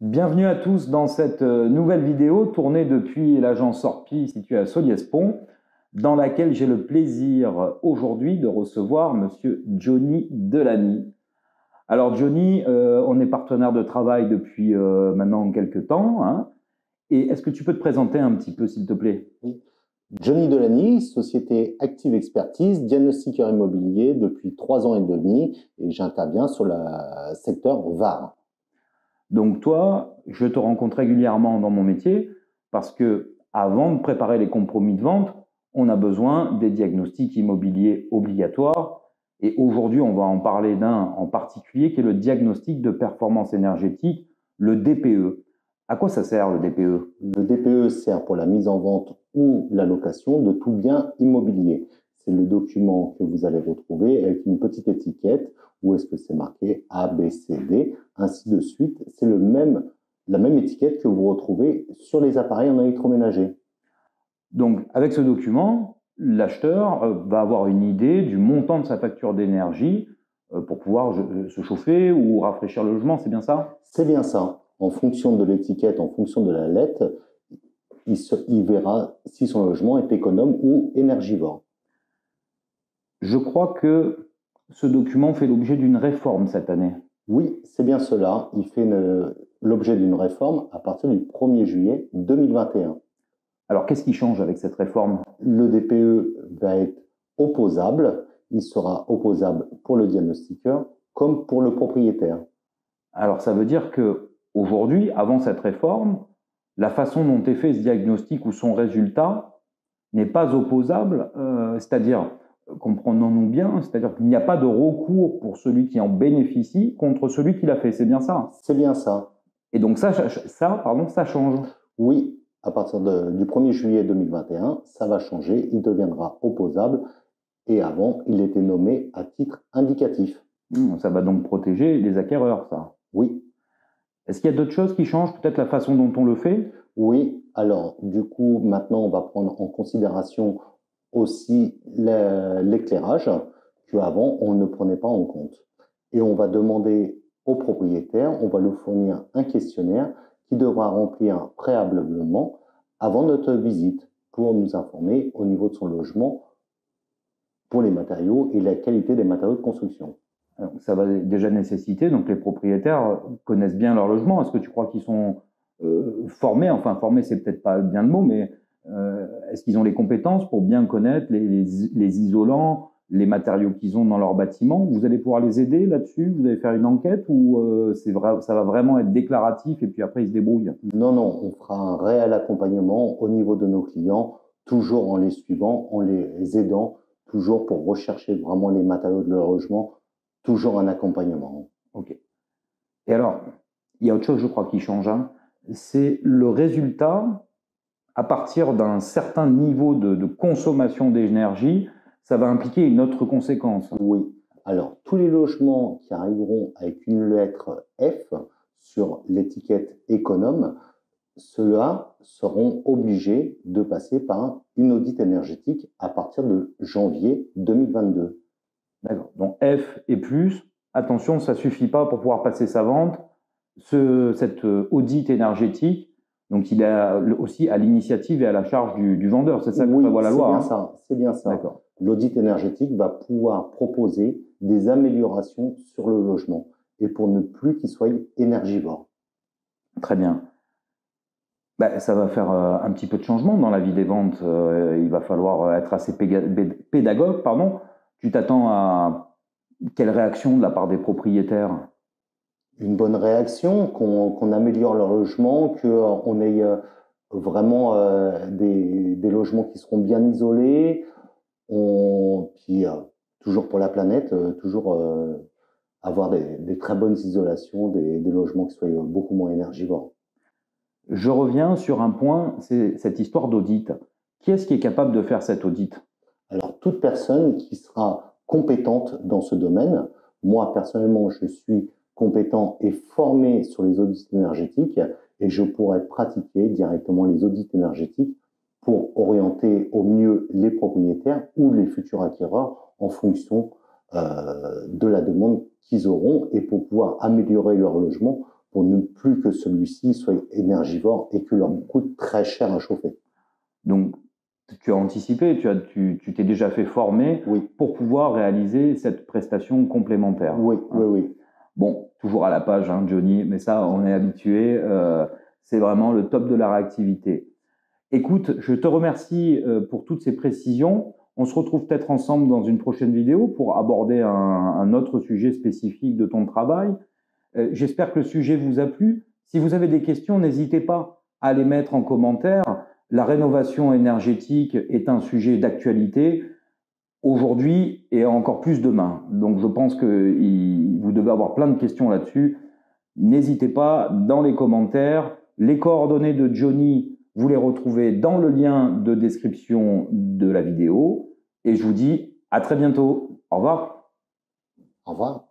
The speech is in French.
Bienvenue à tous dans cette nouvelle vidéo tournée depuis l'agence Orpi située à Solliès-Pont, dans laquelle j'ai le plaisir aujourd'hui de recevoir Monsieur Johnny Delany. Alors Johnny, on est partenaire de travail depuis maintenant quelques temps, hein, et est-ce que tu peux te présenter un petit peu s'il te plaît? Oui. Johnny Delany, société Active Expertise, diagnostiqueur immobilier depuis 3 ans et demi et j'interviens sur le secteur VAR. Donc toi, je te rencontre régulièrement dans mon métier parce que avant de préparer les compromis de vente, on a besoin des diagnostics immobiliers obligatoires. Et aujourd'hui, on va en parler d'un en particulier qui est le diagnostic de performance énergétique, le DPE. À quoi ça sert le DPE? Le DPE sert pour la mise en vente ou la location de tout bien immobilier. C'est le document que vous allez retrouver avec une petite étiquette où est-ce que c'est marqué A, B, C, D, ainsi de suite. C'est la même étiquette que vous retrouvez sur les appareils en électroménager. Donc, avec ce document, l'acheteur va avoir une idée du montant de sa facture d'énergie pour pouvoir se chauffer ou rafraîchir le logement, c'est bien ça? C'est bien ça. En fonction de l'étiquette, en fonction de la lettre, il verra si son logement est économe ou énergivore. Je crois que ce document fait l'objet d'une réforme cette année. Oui, c'est bien cela. Il fait l'objet d'une réforme à partir du 1er juillet 2021. Alors, qu'est-ce qui change avec cette réforme? Le DPE va être opposable. Il sera opposable pour le diagnostiqueur comme pour le propriétaire. Alors, ça veut dire que aujourd'hui, avant cette réforme, la façon dont est fait ce diagnostic ou son résultat n'est pas opposable, c'est-à-dire, comprenons-nous bien, c'est-à-dire qu'il n'y a pas de recours pour celui qui en bénéficie contre celui qui l'a fait, c'est bien ça? C'est bien ça. Et donc ça change. Oui, à partir du 1er juillet 2021, ça va changer. Il deviendra opposable et avant, il était nommé à titre indicatif. Ça va donc protéger les acquéreurs, ça. Oui. Est-ce qu'il y a d'autres choses qui changent, peut-être la façon dont on le fait? Oui, alors du coup, maintenant, on va prendre en considération aussi l'éclairage qu'avant, on ne prenait pas en compte. Et on va demander au propriétaire, on va lui fournir un questionnaire qui devra remplir préalablement avant notre visite pour nous informer au niveau de son logement pour les matériaux et la qualité des matériaux de construction. Alors, ça va déjà nécessiter, donc les propriétaires connaissent bien leur logement. Est-ce que tu crois qu'ils sont formés, enfin formés c'est peut-être pas bien le mot, mais est-ce qu'ils ont les compétences pour bien connaître les isolants, les matériaux qu'ils ont dans leur bâtiment? Vous allez pouvoir les aider là-dessus? Vous allez faire une enquête ou ça va vraiment être déclaratif et puis après ils se débrouillent? Non, non, on fera un réel accompagnement au niveau de nos clients, toujours en les suivant, en les aidant, toujours pour rechercher vraiment les matériaux de leur logement, toujours un accompagnement. Ok. Et alors, il y a autre chose, je crois, qui change, hein. C'est le résultat à partir d'un certain niveau de consommation d'énergie, ça va impliquer une autre conséquence. Oui. Alors, tous les logements qui arriveront avec une lettre F sur l'étiquette économe, ceux-là seront obligés de passer par une audit énergétique à partir de janvier 2022. D'accord. Donc F et plus, attention, ça ne suffit pas pour pouvoir passer sa vente. Cet audit énergétique, donc il est aussi à l'initiative et à la charge du vendeur. C'est ça que prévoit la loi. Oui, c'est bien ça. C'est bien ça. D'accord. L'audit énergétique va pouvoir proposer des améliorations sur le logement et pour ne plus qu'il soit énergivore. Très bien. Ben, ça va faire un petit peu de changement dans la vie des ventes. Il va falloir être assez pédagogue, pardon. Tu t'attends à quelle réaction de la part des propriétaires? Une bonne réaction, qu'on améliore leur logement, qu'on ait vraiment des logements qui seront bien isolés, puis toujours pour la planète, toujours avoir des très bonnes isolations, des logements qui soient beaucoup moins énergivores. Je reviens sur un point, c'est cette histoire d'audit. Qui est-ce qui est capable de faire cet audit? Alors, toute personne qui sera compétente dans ce domaine, moi personnellement, je suis compétent et formé sur les audits énergétiques et je pourrais pratiquer directement les audits énergétiques pour orienter au mieux les propriétaires ou les futurs acquéreurs en fonction de la demande qu'ils auront et pour pouvoir améliorer leur logement pour ne plus que celui-ci soit énergivore et que leur coûte très cher à chauffer. Donc, tu as anticipé, tu t'es déjà fait former pour pouvoir réaliser cette prestation complémentaire. Oui, oui. Bon, toujours à la page, hein, Johnny, mais ça, on est habitué. C'est vraiment le top de la réactivité. Écoute, je te remercie pour toutes ces précisions. On se retrouve peut-être ensemble dans une prochaine vidéo pour aborder un autre sujet spécifique de ton travail. J'espère que le sujet vous a plu. Si vous avez des questions, n'hésitez pas à les mettre en commentaire. La rénovation énergétique est un sujet d'actualité aujourd'hui et encore plus demain. Donc je pense que vous devez avoir plein de questions là-dessus. N'hésitez pas dans les commentaires. Les coordonnées de Johnny, vous les retrouvez dans le lien de description de la vidéo. Et je vous dis à très bientôt. Au revoir. Au revoir.